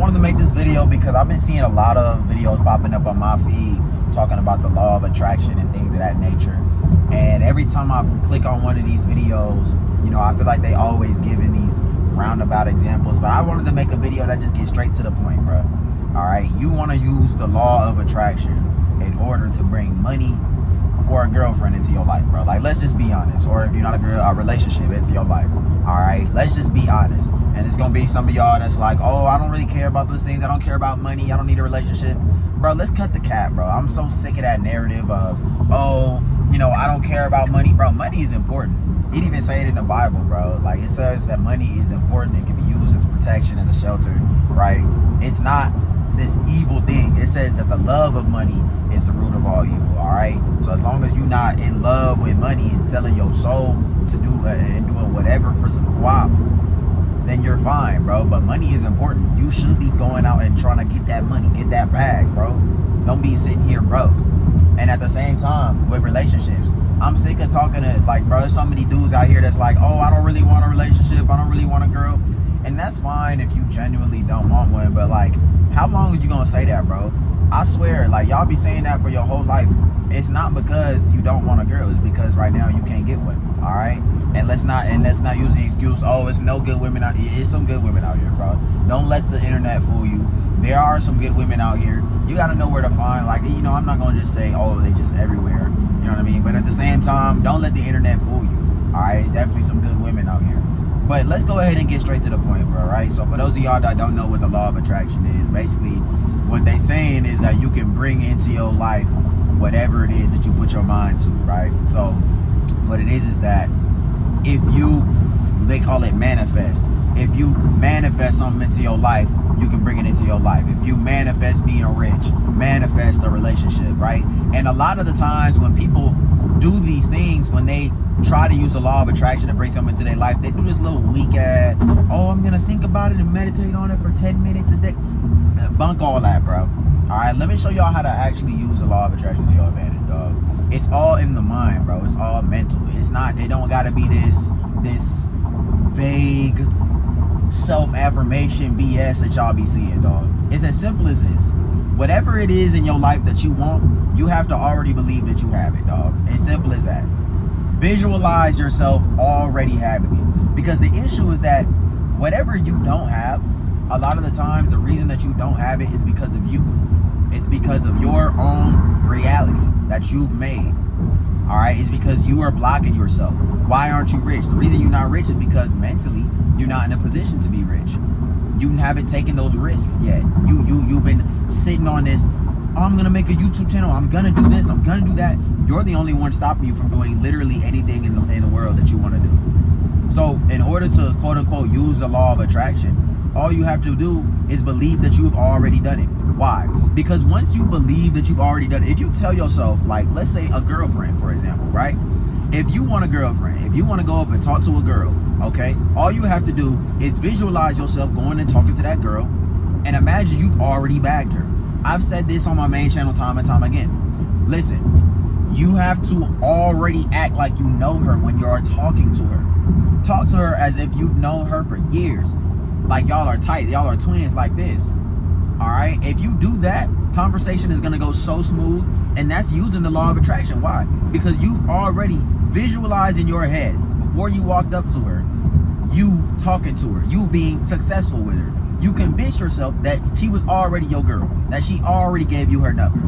wanted to make this video because I've been seeing a lot of videos popping up on my feed talking about the law of attraction and things of that nature. And every time I click on one of these videos, you know, I feel like they always giving these roundabout examples. But I wanted to make a video that just gets straight to the point, bro. All right, you want to use the law of attraction in order to bring money or a girlfriend into your life, bro. Like, let's just be honest. Or if you're not a girl, a relationship into your life. All right, let's just be honest. And it's gonna be some of y'all that's like, oh, I don't really care about those things. I don't care about money. I don't need a relationship. Bro, let's cut the cap, bro. I'm so sick of that narrative of, oh, you know, I don't care about money. Bro, money is important. It even say it in the Bible, bro. Like, it says that money is important. It can be used as protection, as a shelter, right? It's not this evil thing. It says that the love of money is the root of all evil, all right? So as long as you're not in love with money and selling your soul to do and doing whatever for some guap, then you're fine, bro. But money is important. You should be going out and trying to get that money, get that bag, bro. Don't be sitting here broke. And at the same time, with relationships, I'm sick of talking to, like, bro, there's so many dudes out here that's like, oh, I don't really want a relationship. I don't really want a girl. And that's fine if you genuinely don't want one. But, like, how long is you going to say that, bro? I swear, like, y'all be saying that for your whole life. It's not because you don't want a girl. It's because right now you can't get one, all right? And let's not use the excuse, oh, it's no good women out here. It's some good women out here, bro. Don't let the internet fool you. There are some good women out here. You got to know where to find. Like, you know, I'm not going to just say, oh, they just everywhere. You know what I mean? But at the same time, don't let the internet fool you, all right? It's definitely some good women out here. But let's go ahead and get straight to the point, bro, right? So for those of y'all that don't know what the law of attraction is, basically what they saying is that you can bring into your life whatever it is that you put your mind to, right? So what it is that if you, they call it manifest. If you manifest something into your life, you can bring it into your life. If you manifest being rich, manifest a relationship, right? And a lot of the times when people do these things, when they try to use the law of attraction to bring something into their life, they do this little weak ass, oh, I'm gonna think about it and meditate on it for 10 minutes a day. Bunk all that, bro. All right, let me show y'all how to actually use the law of attraction to your advantage, dog. It's all in the mind, bro. It's all mental. It's not, it don't gotta be this vague self-affirmation BS that y'all be seeing, dog. It's as simple as this. Whatever it is in your life that you want, you have to already believe that you have it, dog. As simple as that. Visualize yourself already having it. Because the issue is that whatever you don't have, a lot of the times the reason that you don't have it is because of you. It's because of your own reality that you've made. All right, it's because you are blocking yourself. Why aren't you rich? The reason you're not rich is because mentally you're not in a position to be rich. You haven't taken those risks yet. You've been sitting on this, oh, I'm gonna make a YouTube channel, I'm gonna do this, I'm gonna do that. You're the only one stopping you from doing literally anything in the world that you want to do. So in order to quote unquote use the law of attraction, all you have to do is believe that you've already done it. Why? Because once you believe that you've already done it, if you tell yourself, like, let's say a girlfriend, for example, right? If you want a girlfriend, if you want to go up and talk to a girl, okay, all you have to do is visualize yourself going and talking to that girl and imagine you've already bagged her. I've said this on my main channel time and time again. Listen, you have to already act like you know her when you're talking to her. Talk to her as if you've known her for years. Like y'all are tight, y'all are twins like this. All right, if you do that, conversation is gonna go so smooth, and that's using the law of attraction. Why? Because you've already visualized in your head before you walked up to her, you talking to her, you being successful with her. You convinced yourself that she was already your girl, that she already gave you her number.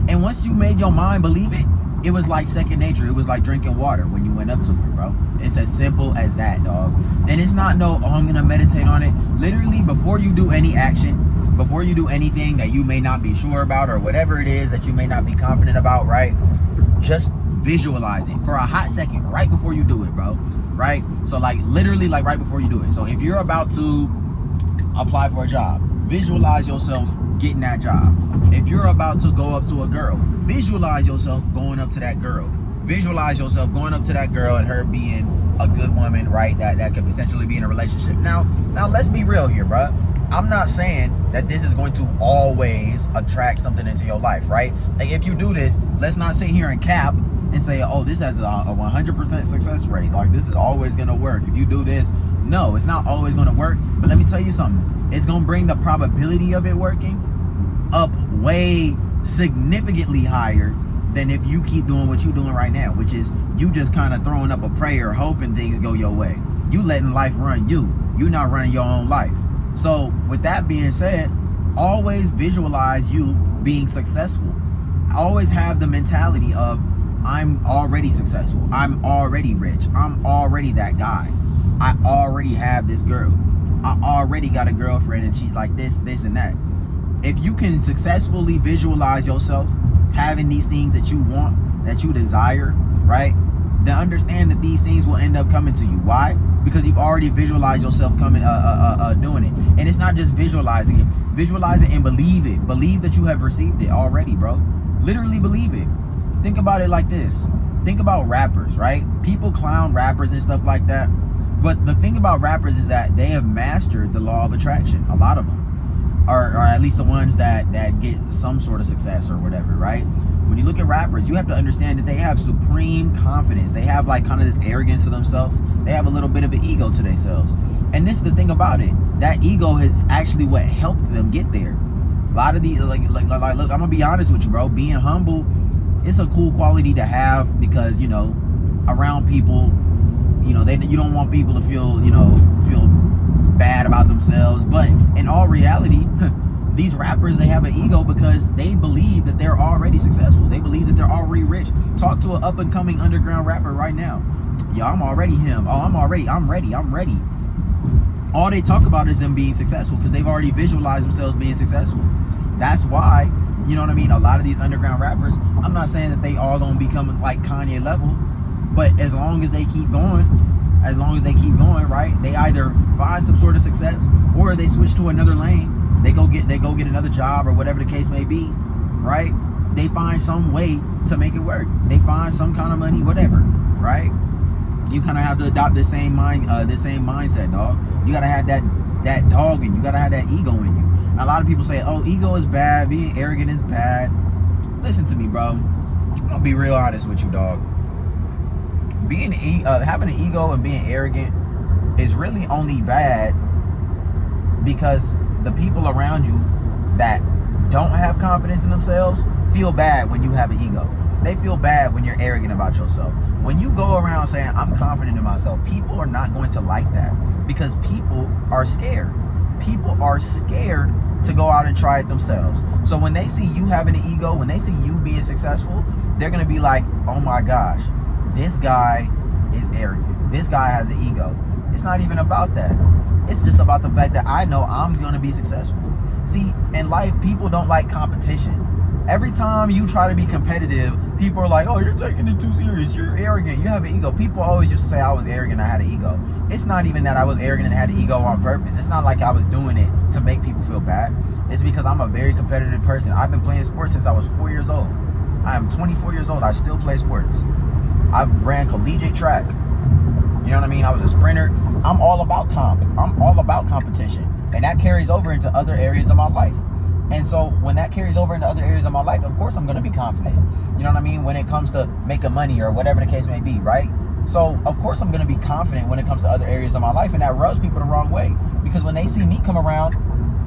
And once you made your mind believe it, it was like second nature. It was like drinking water when you went up to her, bro. It's as simple as that, dog. And it's not no, oh, I'm gonna meditate on it. Literally, before you do any action, before you do anything that you may not be sure about or whatever it is that you may not be confident about, right? Just visualize it for a hot second right before you do it, bro. Right? So like literally like right before you do it. So if you're about to apply for a job, visualize yourself getting that job. If you're about to go up to a girl, visualize yourself going up to that girl. Visualize yourself going up to that girl and her being a good woman, right? That could potentially be in a relationship. Now let's be real here, bro. I'm not saying that this is going to always attract something into your life, right? Like if you do this, let's not sit here and cap and say, oh, this has a 100% success rate. Like this is always gonna work. If you do this, No, it's not always going to work. But let me tell you something. It's going to bring the probability of it working up way significantly higher than if you keep doing what you're doing right now, which is you just kind of throwing up a prayer, hoping things go your way. You letting life run you. You're not running your own life. So with that being said, always visualize you being successful. Always have the mentality of, I'm already successful. I'm already rich. I'm already that guy. I already have this girl. I already got a girlfriend and she's like this, this, and that. If you can successfully visualize yourself having these things that you want, that you desire, right? Then understand that these things will end up coming to you. Why? Because you've already visualized yourself coming, doing it. And it's not just visualizing it. Visualize it and believe it. Believe that you have received it already, bro. Literally believe it. Think about it like this. Think about rappers, right? People clown rappers and stuff like that. But the thing about rappers is that they have mastered the law of attraction. A lot of them. Or at least the ones that get some sort of success or whatever, right? When you look at rappers, you have to understand that they have supreme confidence. They have like kind of this arrogance to themselves. They have a little bit of an ego to themselves. And this is the thing about it. That ego is actually what helped them get there. A lot of these, like look, I'm gonna be honest with you, bro. Being humble, it's a cool quality to have because, you know, around people, you know, you don't want people to feel bad about themselves. But in all reality, these rappers, they have an ego because they believe that they're already successful. They believe that they're already rich. Talk to an up and coming underground rapper right now. Yo, I'm already him. Oh, I'm ready. All they talk about is them being successful because they've already visualized themselves being successful. That's why, you know what I mean? A lot of these underground rappers, I'm not saying that they all gonna become like Kanye level, but as long as they keep going, right? They either find some sort of success or they switch to another lane. They go get another job or whatever the case may be, right? They find some way to make it work. They find some kind of money, whatever, right? You kind of have to adopt the same mindset, dog. You gotta have that dog in you. You gotta have that ego in you. Now, a lot of people say, "Oh, ego is bad. Being arrogant is bad." Listen to me, bro. I'm gonna be real honest with you, dog. Having an ego and being arrogant is really only bad because the people around you that don't have confidence in themselves feel bad when you have an ego. They feel bad when you're arrogant about yourself. When you go around saying, I'm confident in myself, people are not going to like that because people are scared. People are scared to go out and try it themselves. So when they see you having an ego, when they see you being successful, they're going to be like, oh my gosh, this guy is arrogant. This guy has an ego. It's not even about that. It's just about the fact that I know I'm going to be successful. See, in life, people don't like competition. Every time you try to be competitive, people are like, oh, you're taking it too serious. You're arrogant. You have an ego. People always used to say I was arrogant. I had an ego. It's not even that I was arrogant and had an ego on purpose. It's not like I was doing it to make people feel bad. It's because I'm a very competitive person. I've been playing sports since I was 4 years old. I am 24 years old. I still play sports. I ran collegiate track. You know what I mean? I was a sprinter. I'm all about I'm all about competition. And that carries over into other areas of my life. And so when that carries over into other areas of my life, of course I'm going to be confident. You know what I mean? When it comes to making money or whatever the case may be, right? So of course I'm going to be confident when it comes to other areas of my life. And that rubs people the wrong way. Because when they see me come around,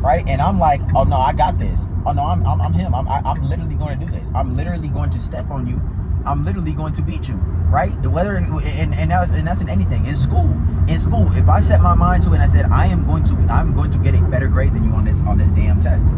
right? And I'm like, oh no, I got this. Oh no, I'm him. I'm literally going to do this. I'm literally going to step on you. I'm literally going to beat you, right? Whether and that's in anything. In school, if I set my mind to it and I said I'm going to get a better grade than you on this damn test,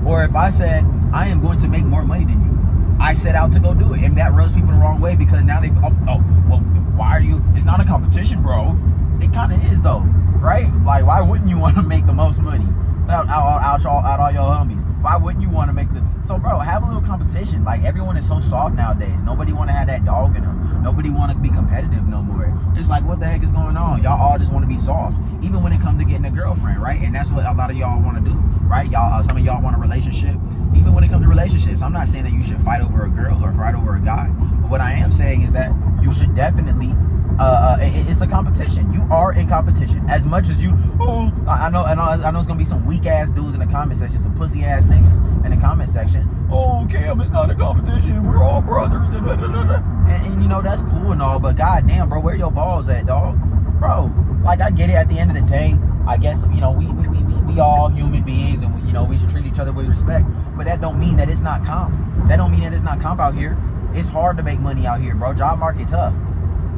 or if I said I am going to make more money than you, I set out to go do it, and that rubs people the wrong way because now well, why are you? It's not a competition, bro. It kind of is though, right? Like, why wouldn't you want to make the most money out all your homies? Why wouldn't you want to make so bro, have a little competition. Like, everyone is so soft nowadays. Nobody want to have that dog in them. Nobody want to be competitive no more. It's like, what the heck is going on? Y'all all just want to be soft, even when it comes to getting a girlfriend, right? And that's what a lot of y'all want to do, right? Some of y'all want a relationship. Even when it comes to relationships, I'm not saying that you should fight over a girl or fight over a guy, but what I am saying is that you should definitely it's a competition. You are in competition as much as you. Oh, I know it's gonna be some weak ass dudes in the comment section, some pussy ass niggas in the comment section. Oh, Cam, it's not a competition. We're all brothers and you know that's cool and all, but goddamn, bro, where your balls at, dog? bro, like, I get it. At the end of the day, I guess, you know, we all human beings, and we, you know, we should treat each other with respect. But that don't mean that it's not comp. That don't mean that it's not comp out here. It's hard to make money out here, bro. Job market tough.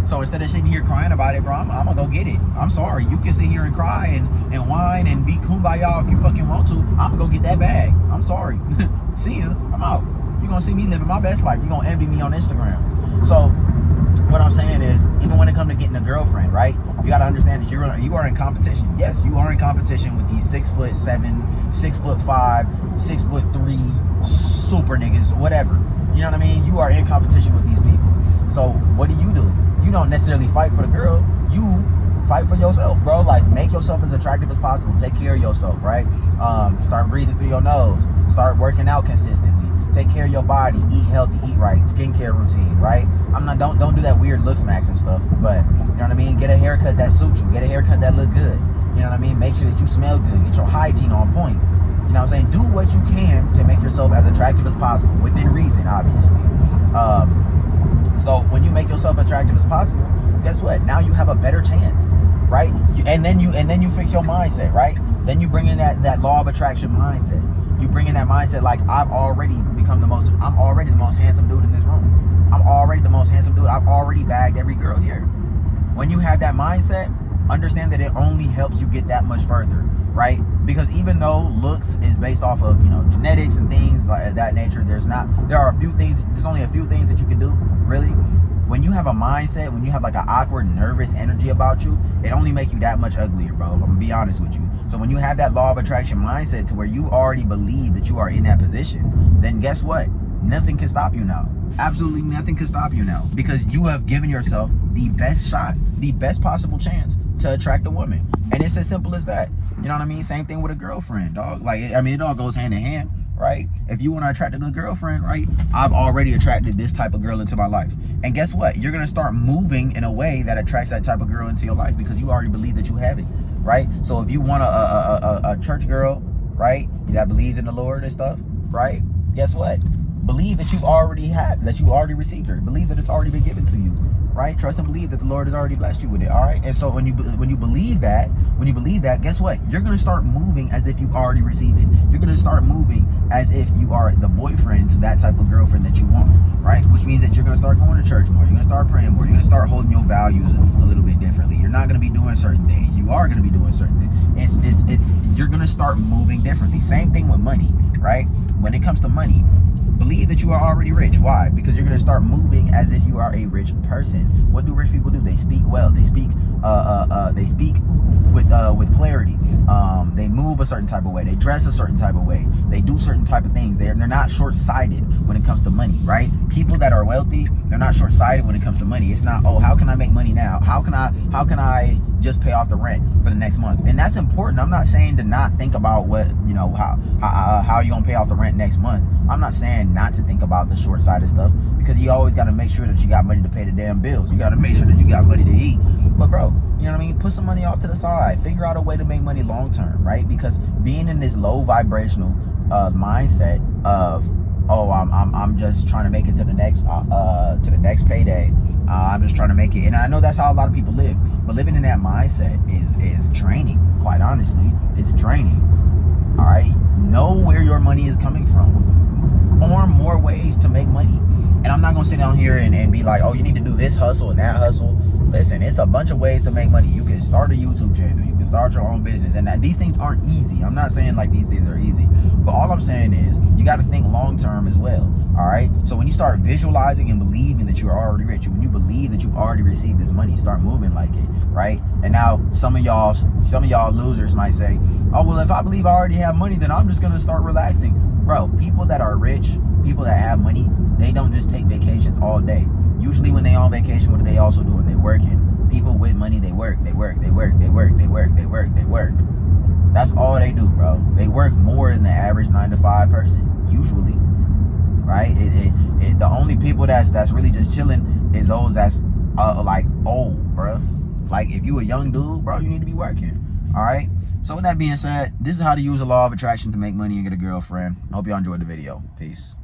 So instead of sitting here crying about it, bro, I'm gonna go get it. I'm sorry. You can sit here and cry and whine and be kumbaya if you fucking want to. I'm gonna go get that bag. I'm sorry. See ya. I'm out. You're gonna see me living my best life. You're gonna envy me on Instagram. So what I'm saying is, even when it comes to getting a girlfriend, right? You gotta understand that you are in competition. Yes, you are in competition with these 6'7", 6'5", 6'3" super niggas, whatever. You know what I mean? You are in competition with these people. So what do? You don't necessarily fight for the girl. You fight for yourself, bro. Like, make yourself as attractive as possible. Take care of yourself, right? Start breathing through your nose. Start working out consistently. Take care of your body. Eat healthy. Eat right. Skincare routine, right? Don't do that weird looks max and stuff. But you know what I mean. Get a haircut that suits you. Get a haircut that look good. You know what I mean. Make sure that you smell good. Get your hygiene on point. You know what I'm saying. Do what you can to make yourself as attractive as possible, within reason, obviously. So when you make yourself attractive as possible, guess what? Now you have a better chance, right? And then you fix your mindset, right? Then you bring in that law of attraction mindset. You bring in that mindset like, I'm already the most handsome dude in this room. I'm already the most handsome dude. I've already bagged every girl here. When you have that mindset, understand that it only helps you get that much further, right? Because even though looks is based off of, you know, genetics and things like that nature, there's only a few things that you can do, really. When you have a mindset, when you have like an awkward, nervous energy about you, it only makes you that much uglier, bro. I'm gonna be honest with you. So when you have that law of attraction mindset to where you already believe that you are in that position, then guess what? Nothing can stop you now. Absolutely nothing can stop you now, because you have given yourself the best shot, the best possible chance to attract a woman. And it's as simple as that. You know what I mean? Same thing with a girlfriend, dog. Like, I mean, it all goes hand in hand, right? If you want to attract a good girlfriend, right? I've already attracted this type of girl into my life. And guess what? You're going to start moving in a way that attracts that type of girl into your life, because you already believe that you have it, right? So if you want a church girl, right, that believes in the Lord and stuff, right? Guess what? Believe that you already received her. Believe that it's already been given to you, right? Trust and believe that the Lord has already blessed you with it, all right? And so when you believe that, guess what? You're going to start moving as if you've already received it. You're going to start moving as if you are the boyfriend to that type of girlfriend that you want, right? Which means that you're going to start going to church more. You're going to start praying more. You're going to start holding your values a little bit differently. You're not going to be doing certain things. You are going to be doing certain things. You're going to start moving differently. Same thing with money, right? When it comes to money, believe that you are already rich. Why? Because you're going to start moving as if you are a rich person. What do rich people do? They speak well. They speak with clarity. They move a certain type of way. They dress a certain type of way. They do certain type of things. They're not short-sighted when it comes to money, right? People that are wealthy, they're not short-sighted when it comes to money. It's not, oh, how can I make money now? How can I just pay off the rent for the next month? And that's important. I'm not saying to not think about what, you know, how you gonna pay off the rent next month. I'm not saying not to think about the short-sighted stuff, because you always got to make sure that you got money to pay the damn bills. You got to make sure that you got money to eat. But bro, you know what I mean? Put some money off to the side. Figure out a way to make money long term, right? Because being in this low vibrational mindset of, oh, I'm just trying to make it to the next payday. I'm just trying to make it. And I know that's how a lot of people live. But living in that mindset is draining. Quite honestly, it's draining. All right, know where your money is coming from. Form more ways to make money. And I'm not gonna sit down here and be like, oh, you need to do this hustle and that hustle. Listen, it's a bunch of ways to make money. You can start a YouTube channel. You can start your own business. And these things aren't easy. I'm not saying like these things are easy. But all I'm saying is you got to think long term as well. All right. So when you start visualizing and believing that you're already rich, when you believe that you've already received this money, start moving like it. Right. And now some of y'all losers might say, oh, well, if I believe I already have money, then I'm just going to start relaxing. Bro, people that are rich, people that have money, they don't just take vacations all day. Usually when they on vacation, what are they also doing? They working. People with money, they work. That's all they do, bro. They work more than the average 9-to-5 person, usually. Right? The only people that's really just chilling is those that's like old, bro. Like if you a young dude, bro, you need to be working. All right? So with that being said, this is how to use the law of attraction to make money and get a girlfriend. I hope y'all enjoyed the video. Peace.